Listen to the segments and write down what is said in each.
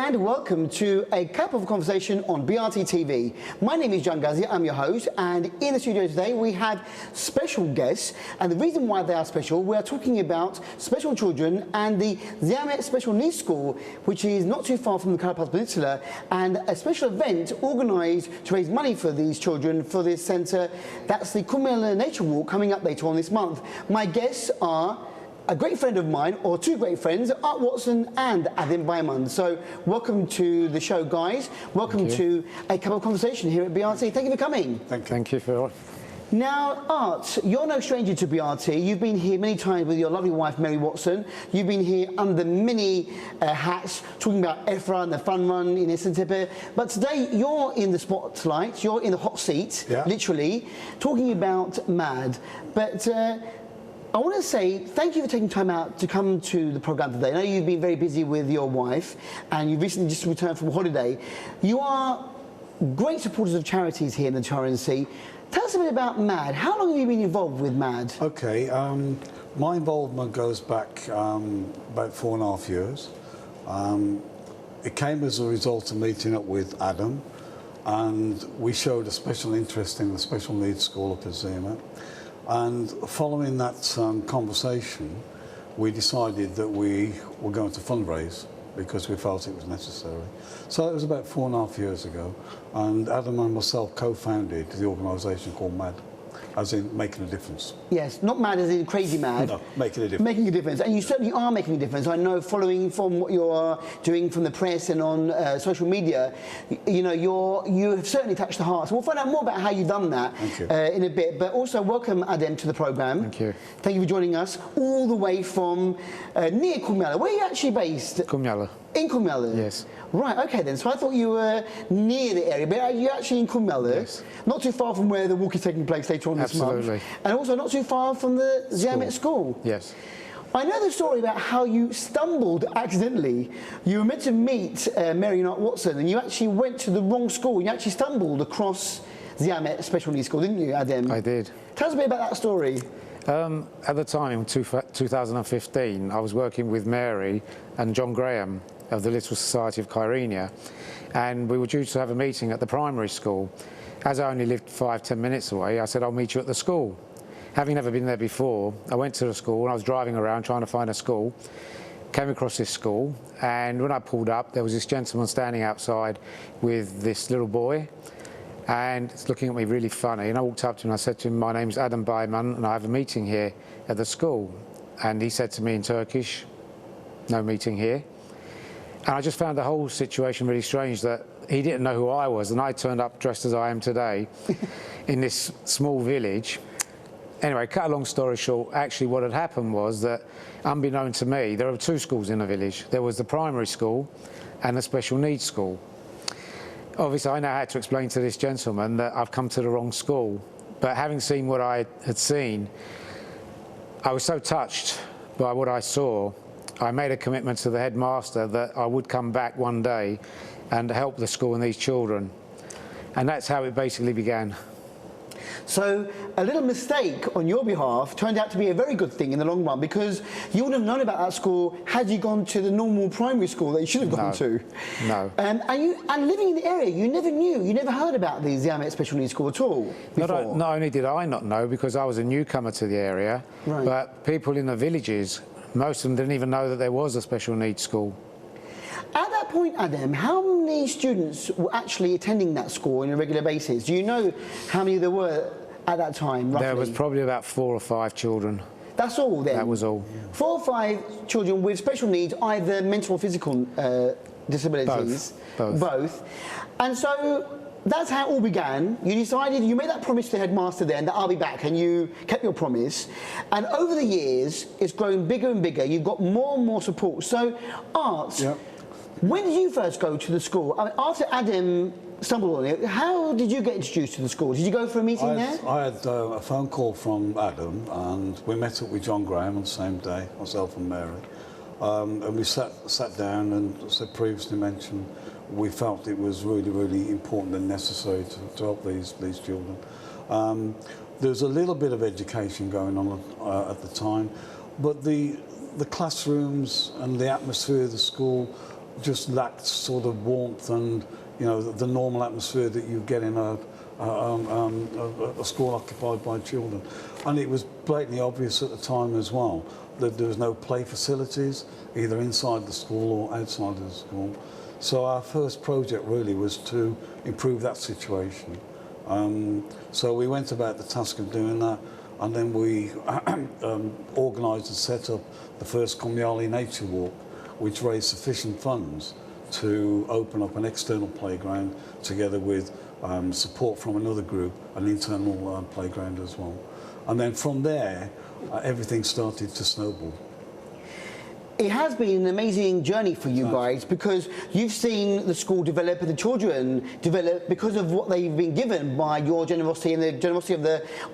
and welcome to a Cup of Conversation on BRT TV. My name is John Ghazi, I'm your host, and in the studio today we have special guests, and the reason why they are special, we are talking about special children and the Ziamet Special Needs School, which is not too far from the Carapaz Peninsula, and a special event organised to raise money for these children for this centre. That's the Kumbh Nature Walk coming up later on this month. My guests are a great friend of mine, or two great friends, Art Watson and Adem Bayman. So welcome to the show, guys. Welcome to a Cup of Conversation here at BRT. Thank you for coming. Thank you for... Now, Art, you're no stranger to BRT. You've been here many times with your lovely wife, Mary Watson. You've been here under many hats, talking about EFRA and the fun run in Istanbul. But today, you're in the spotlight. You're in the hot seat, literally, talking about MAD. But I want to say thank you for taking time out to come to the programme today. I know you've been very busy with your wife and you've recently just returned from holiday. You are great supporters of charities here in the Torrens Sea. Tell us a bit about MAD. How long have you been involved with MAD? Okay, my involvement goes back about 4.5 years. It came as a result of meeting up with Adem, and we showed a special interest in the special needs school up at Zima. And following that conversation, we decided that we were going to fundraise because we felt it was necessary. So it was about 4.5 years ago, and Adam and myself co-founded the organisation called MAD, as in making a difference. Yes, not mad as in crazy mad. No, making a difference. Making a difference, and you certainly are making a difference. I know, following from what you're doing from the press and on social media, you know, you have certainly touched the hearts. We'll find out more about how you've done that in a bit. But also, welcome Adem to the programme. Thank you. Thank you for joining us, all the way from near Kumbh. Where are you actually based? Kumbh. In Kumbh? Yes. Right, okay then. So I thought you were near the area, but you're actually in Kumbh. Yes. Not too far from where the walk is taking place later on this month. Absolutely. And also not too far from the Ziamet school. Yes. I know the story about how you stumbled accidentally. You were meant to meet Mary and Art Watson, and you actually went to the wrong school. You actually stumbled across Ziamet Special Needs School, didn't you, Adem? I did. Tell us a bit about that story. At the time, in 2015, I was working with Mary and John Graham of the Little Society of Kyrenia, and we were due to have a meeting at the primary school. As I only lived 5–10 minutes away, I said, I'll meet you at the school. Having never been there before, I went to the school and I was driving around trying to find a school, came across this school, and when I pulled up, there was this gentleman standing outside with this little boy, and it's looking at me really funny, and I walked up to him and I said to him, my name's Adem Bayman and I have a meeting here at the school. And he said to me in Turkish, no meeting here. And I just found the whole situation really strange, that he didn't know who I was, and I turned up dressed as I am today in this small village. Anyway, cut a long story short, actually what had happened was that, unbeknown to me, there were two schools in the village. There was the primary school and the special needs school. Obviously, I now had to explain to this gentleman that I've come to the wrong school. But having seen what I had seen, I was so touched by what I saw, I made a commitment to the headmaster that I would come back one day and help the school and these children. And that's how it basically began. So a little mistake on your behalf turned out to be a very good thing in the long run, because you wouldn't have known about that school had you gone to the normal primary school that you should have gone to. No. And living in the area, you never knew, you never heard about the Ziamet Special Needs School at all before. Not only did I not know, because I was a newcomer to the area, but people in the villages, most of them didn't even know that there was a special needs school. At that point, Adem, how many students were actually attending that school on a regular basis? Do you know how many there were at that time, roughly? There was probably about 4 or 5 children. That's all then? That was all. 4 or 5 children with special needs, either mental or physical disabilities? Both. And so that's how it all began. You decided, you made that promise to the headmaster then that I'll be back, and you kept your promise. And over the years, it's grown bigger and bigger. You've got more and more support. So, Art, when did you first go to the school? I mean, after Adem stumbled on it, how did you get introduced to the school? Did you go for a meeting there? I had a phone call from Adem, and we met up with John Graham on the same day, myself and Mary. And we sat down, and as I previously mentioned, we felt it was really, really important and necessary to help these children. There's a little bit of education going on at the time, but the classrooms and the atmosphere of the school just lacked sort of warmth and, you know, the normal atmosphere that you get in a school occupied by children. And it was blatantly obvious at the time as well that there was no play facilities, either inside the school or outside of the school. So our first project really was to improve that situation. So we went about the task of doing that, and then we organised and set up the first Comyali Nature Walk, which raised sufficient funds to open up an external playground together with support from another group, an internal playground as well. And then from there, everything started to snowball. It has been an amazing journey for you guys, because you've seen the school develop and the children develop because of what they've been given by your generosity and the generosity of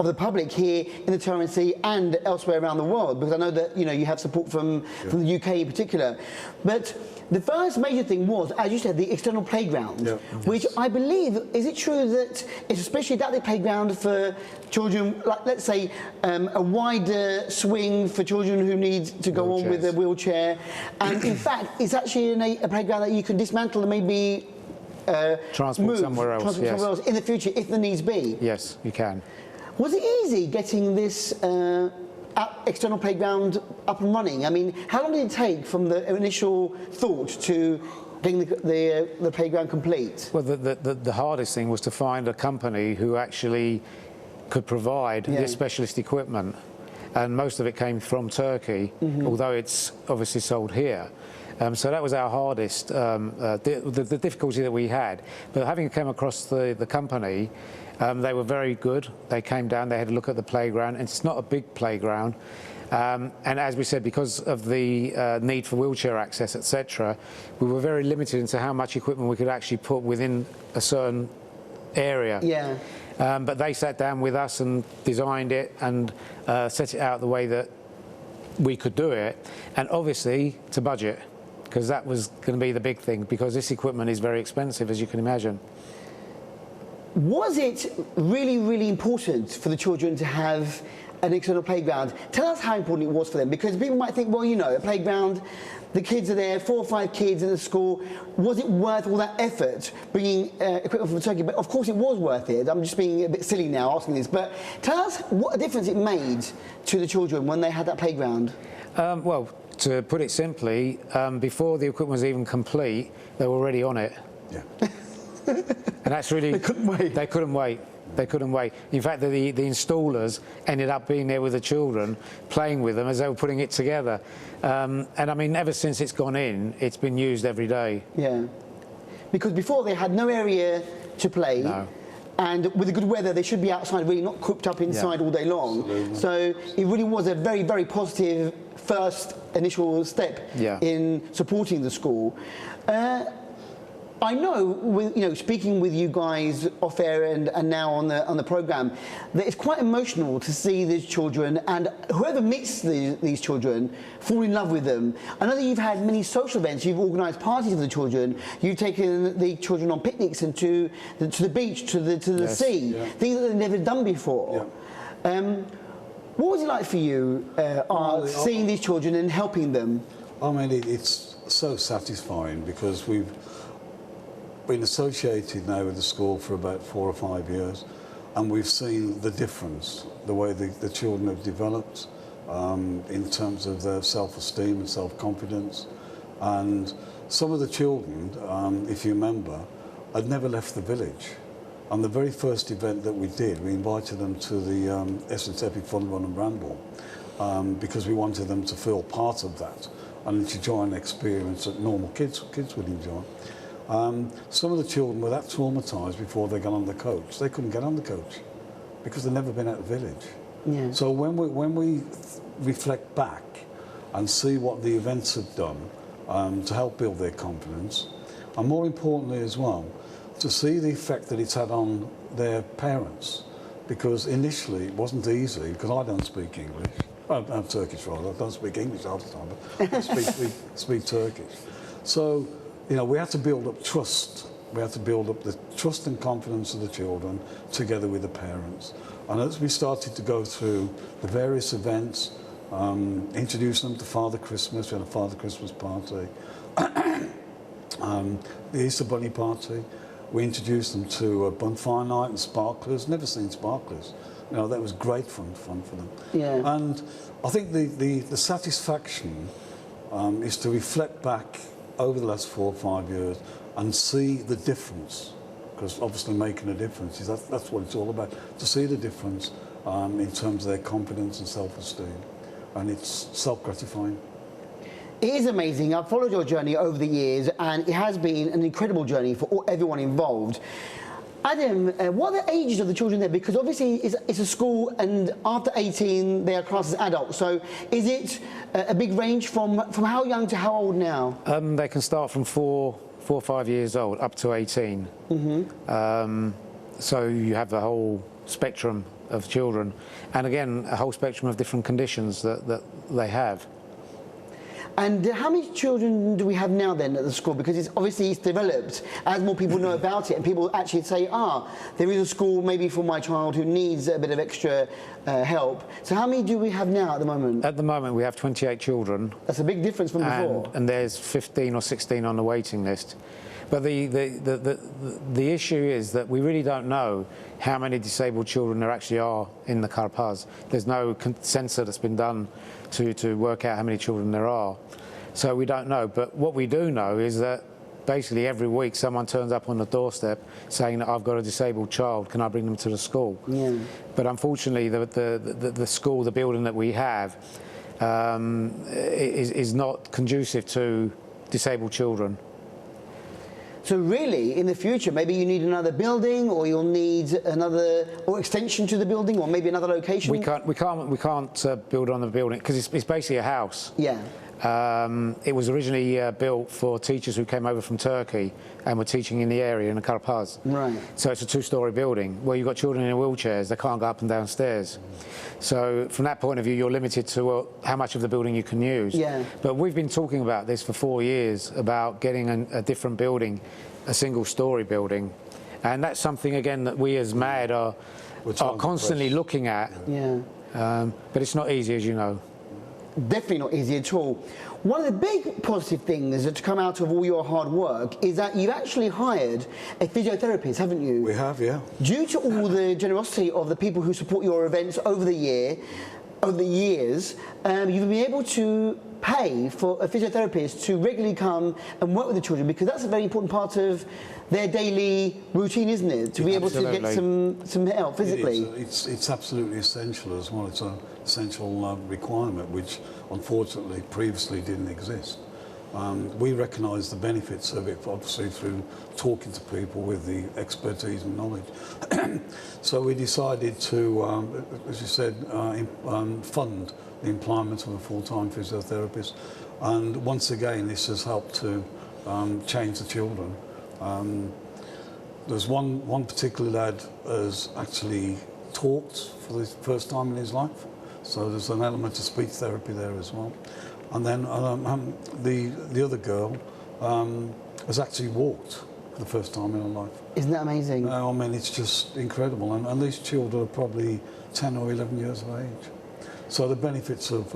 the public here in the Tyrone Sea and elsewhere around the world. Because I know that, you know, you have support from the UK in particular. But the first major thing was, as you said, the external playground, which I believe, is it true that it's especially adapted playground for children, like let's say a wider swing for children who need to go on with a wheelchair, and in fact it's actually a playground that you can dismantle and maybe transport somewhere else in the future if the needs be? Yes, you can. Was it easy getting this external playground up and running? I mean, how long did it take from the initial thought to getting the playground complete? Well, the hardest thing was to find a company who actually could provide this specialist equipment, and most of it came from Turkey, although it's obviously sold here. So that was our hardest, the difficulty that we had. But having come across the company, they were very good. They came down, they had a look at the playground, and it's not a big playground. And as we said, because of the need for wheelchair access, etc., we were very limited into how much equipment we could actually put within a certain area. Yeah. But they sat down with us and designed it and set it out the way that we could do it, and obviously to budget, because that was going to be the big thing, because this equipment is very expensive, as you can imagine. Was it really, really important for the children to have an external playground? Tell us how important it was for them, because people might think, well, you know, a playground, the kids are there, 4 or 5 kids in the school. Was it worth all that effort bringing equipment from Turkey? But of course it was worth it. I'm just being a bit silly now asking this, but tell us what a difference it made to the children when they had that playground. Well, to put it simply, before the equipment was even complete, they were already on it. Yeah. And that's really... They couldn't wait. They couldn't wait. They couldn't wait. In fact, the installers ended up being there with the children, playing with them as they were putting it together. And I mean, ever since it's gone in, it's been used every day. Yeah. Because before they had no area to play. No. And with the good weather, they should be outside, really not cooped up inside all day long. Absolutely. So it really was a very, very positive first initial step in supporting the school. I know, speaking with you guys off air and now on the programme, that it's quite emotional to see these children, and whoever meets these children fall in love with them. I know that you've had many social events, you've organised parties for the children, you've taken the children on picnics and to the beach, to the sea, things that they've never done before. What was it like for you, seeing these children and helping them? I mean, it's so satisfying, because we've been associated now with the school for about 4 or 5 years, and we've seen the difference, the way the children have developed in terms of their self-esteem and self-confidence. And some of the children, if you remember, had never left the village. On the very first event that we did, we invited them to the Essence Epic Fun Run and Ramble, because we wanted them to feel part of that and to enjoy an experience that normal kids would enjoy. Some of the children were that traumatised before they got on the coach. They couldn't get on the coach because they'd never been out of the village. Yeah. So when we reflect back and see what the events have done to help build their confidence, and more importantly as well, to see the effect that it's had on their parents, because initially it wasn't easy, because I don't speak English. I'm Turkish, rather. I don't speak English half the time, but I speak Turkish. So, you know, we had to build up trust. We had to build up the trust and confidence of the children together with the parents. And as we started to go through the various events, introducing them to Father Christmas, we had a Father Christmas party, The Easter Bunny Party, we introduced them to bonfire night and sparklers. Never seen sparklers. You know, that was great fun for them. Yeah. And I think the satisfaction is to reflect back over the last 4 or 5 years and see the difference, because obviously making a difference is that's what it's all about, to see the difference in terms of their confidence and self-esteem, and it's self-gratifying. It is amazing. I've followed your journey over the years, and it has been an incredible journey for everyone involved. Adam, what are the ages of the children there? Because obviously it's a school, and after 18 they are classed as adults. So is it a big range from how young to how old now? They can start from 4 or 5 years old up to 18. So you have the whole spectrum of children, and again a whole spectrum of different conditions that they have. And how many children do we have now then at the school? Because it's developed as more people know about it, and people actually say, there is a school maybe for my child who needs a bit of extra help. So how many do we have now at the moment? At the moment we have 28 children. That's a big difference from before. And there's 15 or 16 on the waiting list. But the issue is that we really don't know how many disabled children there actually are in the Karpaz. There's no census that's been done to work out how many children there are. So we don't know. But what we do know is that basically every week someone turns up on the doorstep saying that I've got a disabled child, can I bring them to the school? Yeah. But unfortunately the school, the building that we have, is not conducive to disabled children. So really, in the future, maybe you need another building, or you'll need another extension to the building, or maybe another location. We can't build on the building because it's basically a house. Yeah. It was originally built for teachers who came over from Turkey and were teaching in the area in the Karpaz. Right. So it's a 2-story building where you've got children in wheelchairs, they can't go up and down stairs. So from that point of view, you're limited to how much of the building you can use. Yeah. But we've been talking about this for 4 years, about getting a different building, a single-story building. And that's something, again, that we as MAD are constantly looking at. Yeah. But it's not easy, as you know. Definitely not easy at all. One of the big positive things that to come out of all your hard work is that you've actually hired a physiotherapist, haven't you? We have, yeah. Due to all the generosity of the people who support your events over the years, you've been able to pay for a physiotherapist to regularly come and work with the children, because that's a very important part of their daily routine, isn't it? To be able to get some help physically. It's absolutely essential as well. It's an essential requirement, which unfortunately previously didn't exist. We recognise the benefits of it, obviously, through talking to people with the expertise and knowledge. So we decided to, as you said, fund the employment of a full-time physiotherapist. And once again, this has helped to change the children. There's one particular lad has actually talked for the first time in his life. So there's an element of speech therapy there as well. And then the other girl has actually walked for the first time in her life. Isn't that amazing? I mean, it's just incredible. And these children are probably 10 or 11 years of age. So the benefits of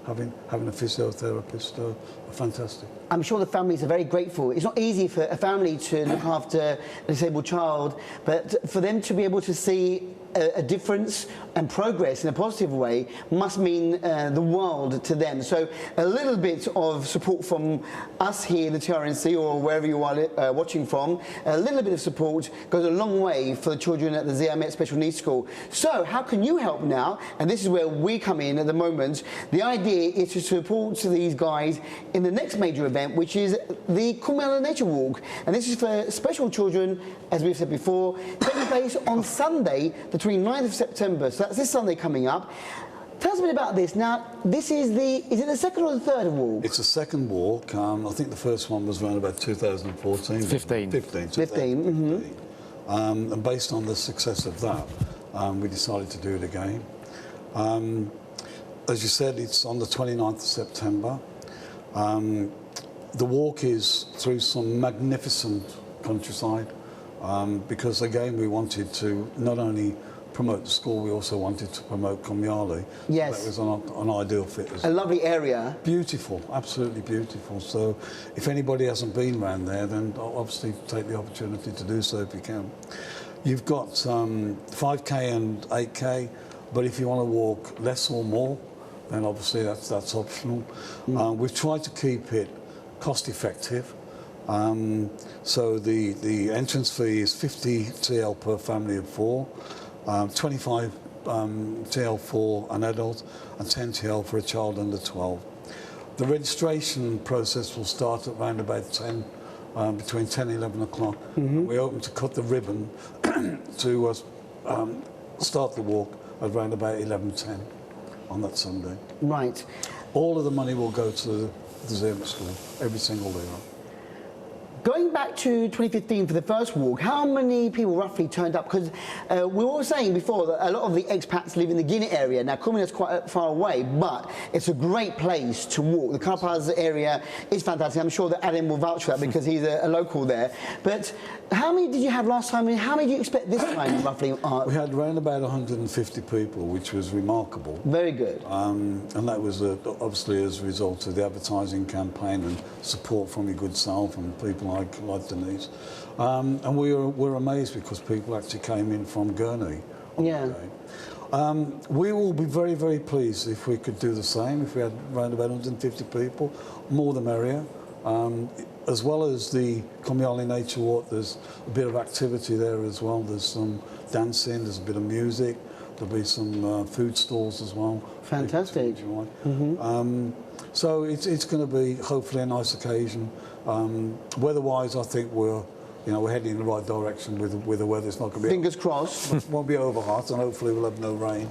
having a physiotherapist are fantastic. I'm sure the families are very grateful. It's not easy for a family to look after a disabled child, but for them to be able to see a difference and progress in a positive way must mean the world to them. So a little bit of support from us here in the TRNC or wherever you are watching from, a little bit of support goes a long way for the children at the Ziyamet Special Needs School. So how can you help now? And this is where we come in at the moment. The idea is to support these guys in the next major event, which is the Kumela Nature Walk. And this is for special children, as we've said before, taking place on Sunday, the 29th of September. So that's this Sunday coming up. Tell us a bit about this. Now, this is it the second or the third walk? It's a second walk. I think the first one was around about 2014. 15. 15. 15. And based on the success of that, we decided to do it again. As you said, it's on the 29th of September. The walk is through some magnificent countryside, because again we wanted to not only promote the school, we also wanted to promote Kumyali. Yes. That was an ideal fit as A well. lovely area. Beautiful, absolutely beautiful. So if anybody hasn't been around there, then obviously take the opportunity to do so if you can. You've got 5K and 8K, but if you want to walk less or more, then obviously that's optional. We've tried to keep it cost effective. So the entrance fee is 50 TL per family of 4, 25 TL for an adult, and 10 TL for a child under 12. The registration process will start at around about 10, between 10 and 11 o'clock. We're open to cut the ribbon to start the walk at around about 11:10 on that Sunday. Right. All of the money will go to the Zermatt School, every single lira. Going back to 2015 for the first walk, how many people roughly turned up? Because we were saying before that a lot of the expats live in the Guinea area. Now, Kumyali is quite far away, but it's a great place to walk. The Karpaz area is fantastic. I'm sure that Adem will vouch for that because he's a local there. But how many did you have last time, and how many do you expect this time, roughly? We had around about 150 people, which was remarkable. Very good. And that was obviously as a result of the advertising campaign and support from your good self and people like Denise. And we were amazed because people actually came in from Gurney. Yeah. We will be very, very pleased if we could do the same, if we had around about 150 people, more the merrier. As well as the Kumyali Nature Walk, there's a bit of activity there as well. There's some dancing, there's a bit of music, there'll be some food stalls as well. Fantastic. So it's going to be hopefully a nice occasion. Weather-wise, I think we're heading in the right direction with the weather. It's not going to be Fingers crossed. won't be over hot, and hopefully we'll have no rain.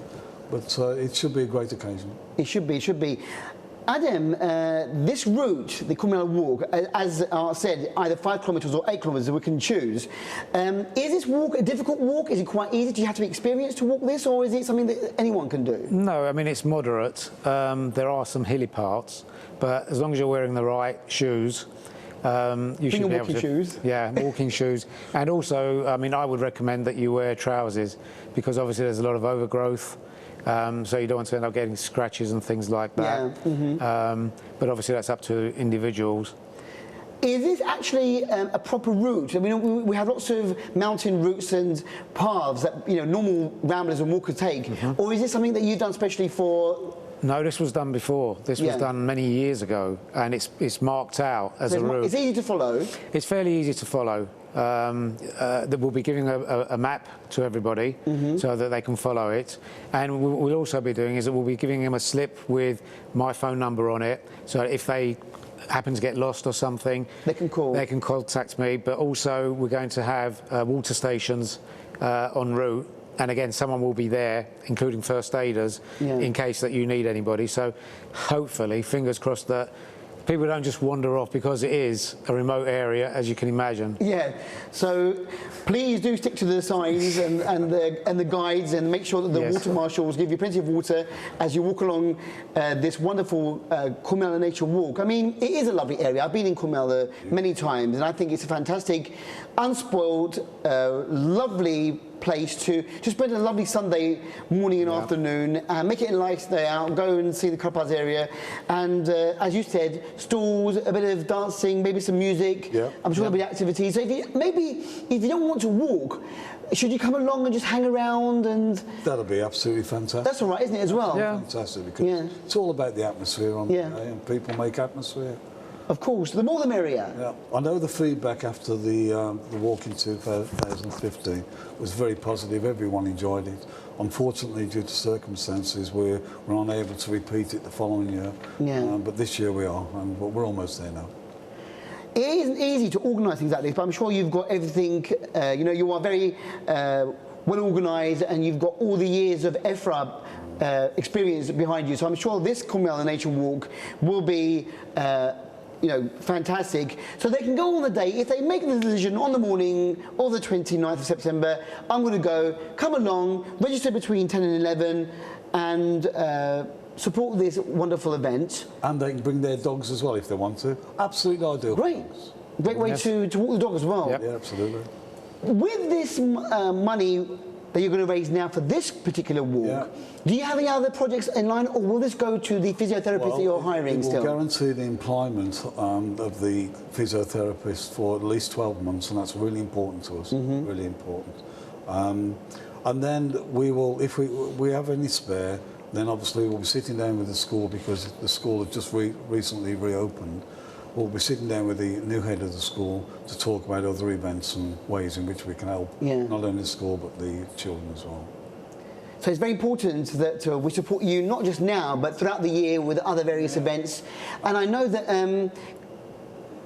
But it should be a great occasion. It should be, it should be. Adem, this route, the Kumyali Walk, as said, either 5 kilometres or 8 kilometres, we can choose. Is this walk a difficult walk? Is it quite easy? Do you have to be experienced to walk this, or is it something that anyone can do? No, I mean, it's moderate. There are some hilly parts, but as long as you're wearing the right shoes, you should be able to. Shoes. Yeah, walking shoes. And also, I mean, I would recommend that you wear trousers because obviously there's a lot of overgrowth. So you don't want to end up getting scratches and things like that. Yeah. But obviously that's up to individuals. Is this actually a proper route? I mean, we have lots of mountain routes and paths that normal ramblers and walkers take. Or is this something that you've done specially for? No, this was done before. This was done many years ago, and it's marked out as a route. It's easy to follow. It's fairly easy to follow. That we'll be giving a map to everybody so that they can follow it, and what we'll also be doing is that we'll be giving them a slip with my phone number on it, so if they happen to get lost or something, they can call. They can contact me. But also we're going to have water stations en route. And again, someone will be there, including first aiders, in case that you need anybody. So hopefully, fingers crossed, that people don't just wander off, because it is a remote area, as you can imagine. Yeah, so please do stick to the signs and the guides, and make sure that the water marshals give you plenty of water as you walk along this wonderful Kumyali Nature Walk. I mean, it is a lovely area. I've been in Kumyali many times, and I think it's a fantastic, unspoiled, lovely place to spend a lovely Sunday morning and afternoon, make it a nice day out, go and see the Karpaz area, and as you said, stalls, a bit of dancing, maybe some music. I'm sure there'll be activities. So if you don't want to walk, should you come along and just hang around? And that'll be absolutely fantastic. That's all right, isn't it, as well? Yeah, fantastic, because it's all about the atmosphere on the day, and people make atmosphere. Of course, the more the merrier. Yeah, I know the feedback after the walk in 2015 was very positive. Everyone enjoyed it. Unfortunately, due to circumstances, we're unable to repeat it the following year. But this year we are, and we're almost there now. It isn't easy to organise things like this, but I'm sure you've got everything. You are very well organised, and you've got all the years of EFRA experience behind you. So I'm sure this Kumyali Nature Walk will be fantastic. So they can go on the day. If they make the decision on the morning of the 29th of September, I'm going to go, come along, register between 10 and 11, and support this wonderful event. And they can bring their dogs as well if they want to. Absolutely ideal. Great way to walk the dog as well. Yeah, absolutely. With this money that you're going to raise now for this particular walk. Yeah. Do you have any other projects in line, or will this go to the physiotherapists that you're hiring it will still? guarantee the employment of the physiotherapist for at least 12 months, and that's really important to us, really important. And then we will, if we have any spare, then obviously we'll be sitting down with the school, because the school has just recently reopened. We'll be sitting down with the new head of the school to talk about other events and ways in which we can help not only the school but the children as well. So it's very important that we support you not just now but throughout the year with other various events. And I know that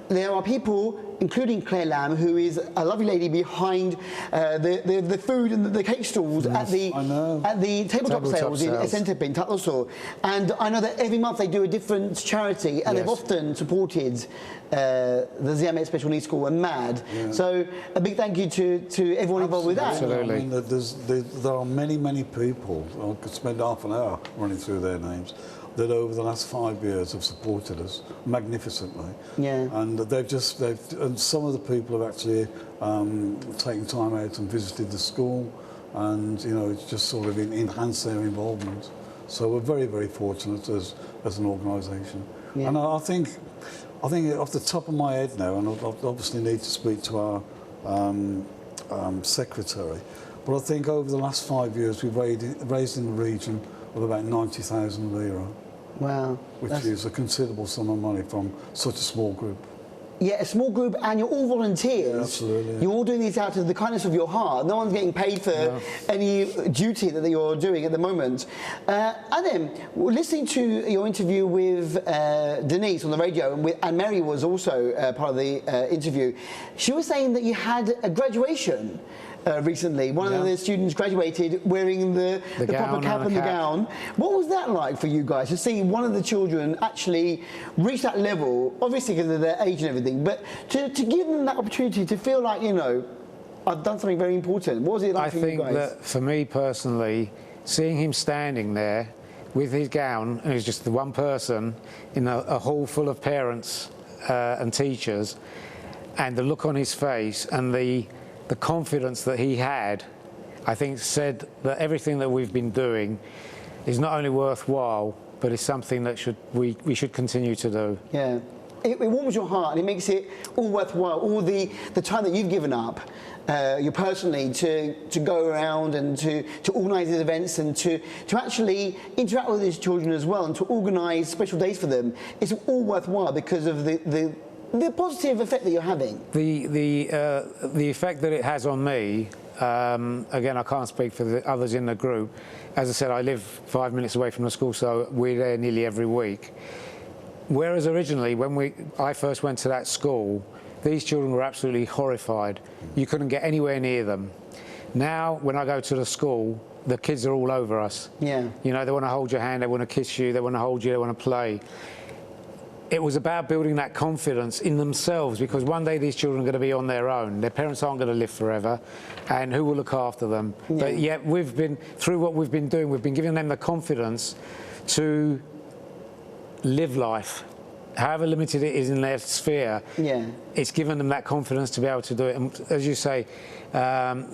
there are people, including Claire Lamb, who is a lovely lady behind the food and the cake stalls at the tabletop sales in Centerpin, Tatloso. And I know that every month they do a different charity, and they've often supported the Ziamet Special Needs School and MAD. So a big thank you to everyone involved with that. Absolutely. I mean, there are many people, I could spend half an hour running through their names, that over the last 5 years have supported us magnificently. And and some of the people have actually taken time out and visited the school, and it's just sort of enhanced their involvement. So we're very fortunate as an organisation. And I think off the top of my head now, and I obviously need to speak to our secretary, but I think over the last 5 years we've raised in the region of about 90,000 lira. Wow. Which is a considerable sum of money from such a small group. Yeah, a small group, and you're all volunteers. Yeah, absolutely. You're all doing this out of the kindness of your heart. No one's getting paid for any duty that you're doing at the moment. Adem, listening to your interview with Denise on the radio, and Mary was also part of the interview, she was saying that you had a graduation recently. One of the students graduated wearing the proper cap and the gown. What was that like for you guys, to see one of the children actually reach that level, obviously because of their age and everything, but to give them that opportunity to feel like, I've done something very important. What was it like for you guys? I think that for me personally, seeing him standing there with his gown, and he's just the one person in a hall full of parents and teachers, and the look on his face and the confidence that he had, I think said that everything that we've been doing is not only worthwhile, but it's something that we should continue to do. Yeah. It warms your heart, and it makes it all worthwhile, all the time that you've given up, you personally, to go around and to organise these events and to actually interact with these children as well, and to organise special days for them. It's all worthwhile because of the positive effect that you're having. The effect that it has on me, again, I can't speak for the others in the group. As I said, I live 5 minutes away from the school, so we're there nearly every week. Whereas originally, when I first went to that school, these children were absolutely horrified. You couldn't get anywhere near them. Now, when I go to the school, the kids are all over us. Yeah. They want to hold your hand, they want to kiss you, they want to hold you, they want to play. It was about building that confidence in themselves, because one day these children are going to be on their own. Their parents aren't going to live forever, and who will look after them? But yet through what we've been doing, we've been giving them the confidence to live life, however limited it is in their sphere. It's given them that confidence to be able to do it. And as you say,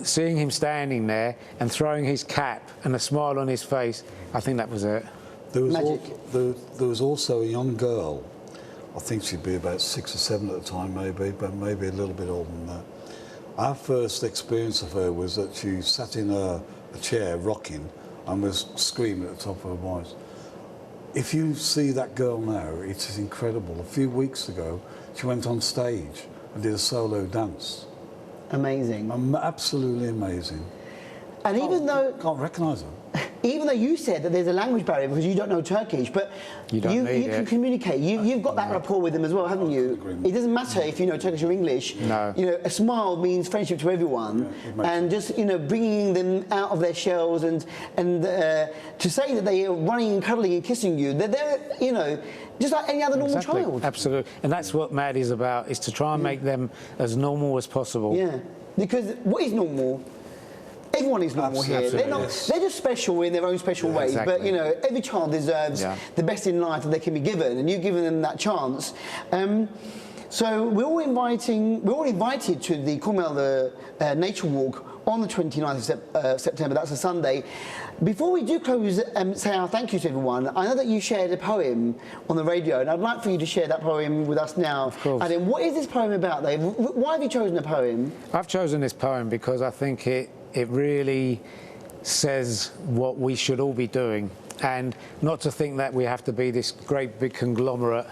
seeing him standing there and throwing his cap and a smile on his face, I think that was it. There was also a young girl, I think she'd be about 6 or 7 at the time, but maybe a little bit older than that. Our first experience of her was that she sat in a chair rocking and was screaming at the top of her voice. If you see that girl now, it is incredible. A few weeks ago, she went on stage and did a solo dance. Amazing. Absolutely amazing. And even though... Can't recognise her. Even though you said that there's a language barrier because you don't know Turkish, but you can communicate. You've got that rapport with them as well, haven't you? It doesn't matter if you know Turkish or English. No. A smile means friendship to everyone, and just bringing them out of their shells and to say that they are running and cuddling and kissing you, they're just like any other normal child. Absolutely, and that's what MAD is about: is to try and make them as normal as possible. Yeah, because what is normal? Everyone is normal here. They're just special in their own special ways. Exactly. But every child deserves the best in life that they can be given, and you've given them that chance. So we're all invited to the Kumel, the nature walk, on the 29th of September. That's a Sunday. Before we do close and say our thank you to everyone, I know that you shared a poem on the radio, and I'd like for you to share that poem with us now. Of course. Adem, what is this poem about, Dave? Why have you chosen a poem? I've chosen this poem because I think it really says what we should all be doing, and not to think that we have to be this great big conglomerate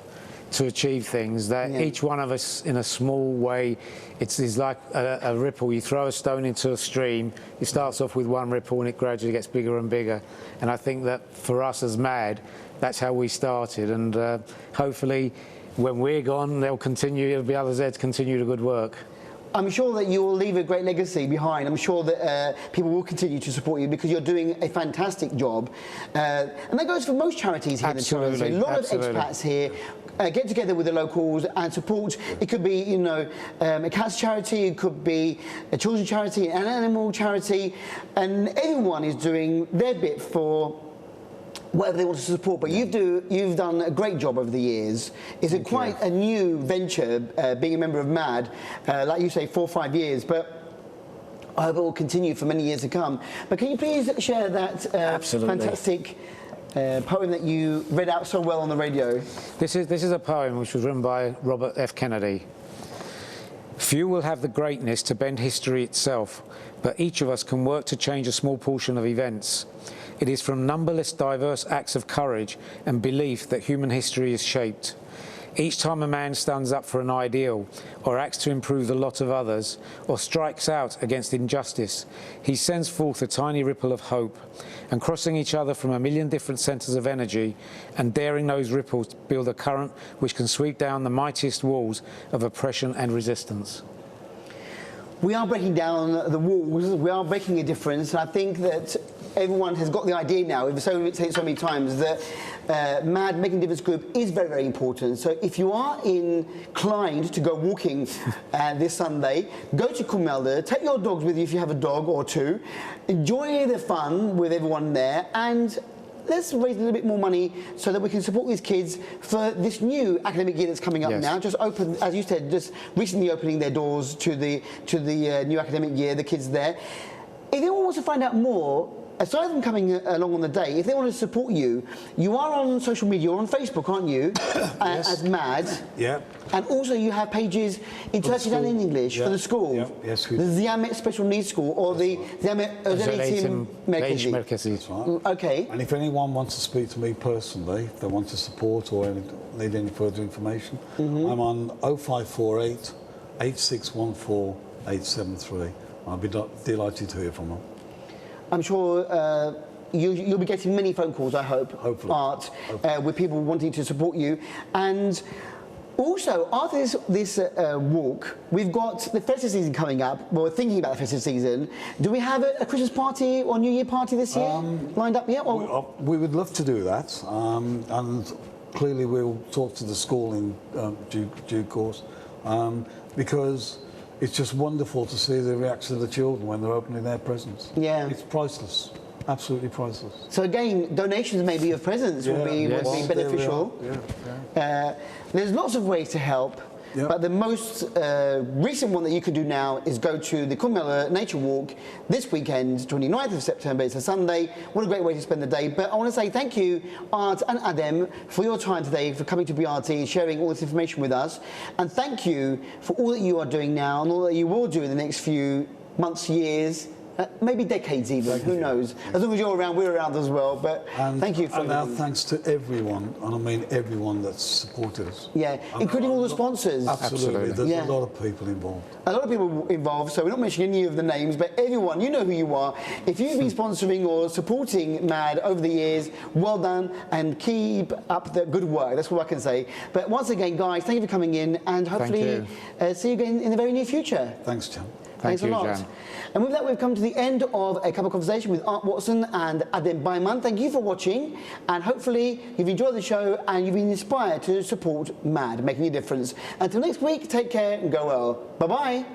to achieve things, that each one of us in a small way, it's like a ripple. You throw a stone into a stream, it starts off with one ripple and it gradually gets bigger and bigger. And I think that for us as MAD, that's how we started, and hopefully when we're gone, there'll be others there to continue the good work. I'm sure that you will leave a great legacy behind. I'm sure that people will continue to support you because you're doing a fantastic job. And that goes for most charities here in the Toronto. A lot of expats here get together with the locals and support. It could be, you know, a cats charity, it could be a children's charity, an animal charity, and everyone is doing their bit for whatever they want to support, but you've done a great job over the years. It's quite a new venture, being a member of MAD, like you say, 4 or 5 years, but I hope it will continue for many years to come. But can you please share that fantastic poem that you read out so well on the radio? This is a poem which was written by Robert F. Kennedy. Few will have the greatness to bend history itself, but each of us can work to change a small portion of events. It is from numberless diverse acts of courage and belief that human history is shaped. Each time a man stands up for an ideal, or acts to improve the lot of others, or strikes out against injustice, he sends forth a tiny ripple of hope, and crossing each other from a million different centres of energy, and daring those ripples build a current which can sweep down the mightiest walls of oppression and resistance. We are breaking down the walls, we are making a difference, and I think that everyone has got the idea now, we've said it so many times, that MAD, Making a Difference Group, is very, very important. So if you are inclined to go walking this Sunday, go to Kumelde, take your dogs with you if you have a dog or two, enjoy the fun with everyone there, and let's raise a little bit more money so that we can support these kids for this new academic year that's coming up now. Just open, as you said, just recently opening their doors to the new academic year, the kids there. If anyone wants to find out more, aside from coming along on the day, if they want to support you, you are on social media, you're on Facebook, aren't you? As MAD. Yeah. And also you have pages in Turkish and in English for the school. Yeah. Yes, we the do. Ziyamet Special Needs School, or the Ziyamet Özel Merkezi. That's right. Okay. And if anyone wants to speak to me personally, if they want to support or need any further information, I'm on 0548 8614 873. I'll be delighted to hear from them. I'm sure you'll be getting many phone calls, I hope, Hopefully. Art, with people wanting to support you. And also, after this walk, we've got the festive season coming up. Well, we're thinking about the festive season. Do we have a Christmas party or New Year party this year lined up yet? We would love to do that, and clearly we'll talk to the school in due course, because it's just wonderful to see the reaction of the children when they're opening their presents. Yeah. It's priceless. Absolutely priceless. So again, donations maybe of presents would be beneficial. There's lots of ways to help, but the most recent one that you can do now is go to the Kumela Nature Walk this weekend, 29th of September. It's a Sunday. What a great way to spend the day. But I want to say thank you, Art and Adem, for your time today, for coming to BRT, sharing all this information with us. And thank you for all that you are doing now and all that you will do in the next few months, years, maybe decades even, who knows. As long as you're around, we're around as well, but thank you for And our thanks to everyone, and I mean everyone that's supported us. Yeah, including all the sponsors. Absolutely, there's a lot of people involved. A lot of people involved, so we're not mentioning any of the names, but everyone, you know who you are. If you've been sponsoring or supporting MAD over the years, well done, and keep up the good work, that's what I can say. But once again, guys, thank you for coming in, and hopefully see you again in the very near future. Thanks, Jan. Thanks a lot. Jan. And with that, we've come to the end of a cup of conversation with Art Watson and Adem Bayman. Thank you for watching, and hopefully you've enjoyed the show and you've been inspired to support MAD, Making a Difference. Until next week, take care and go well. Bye-bye.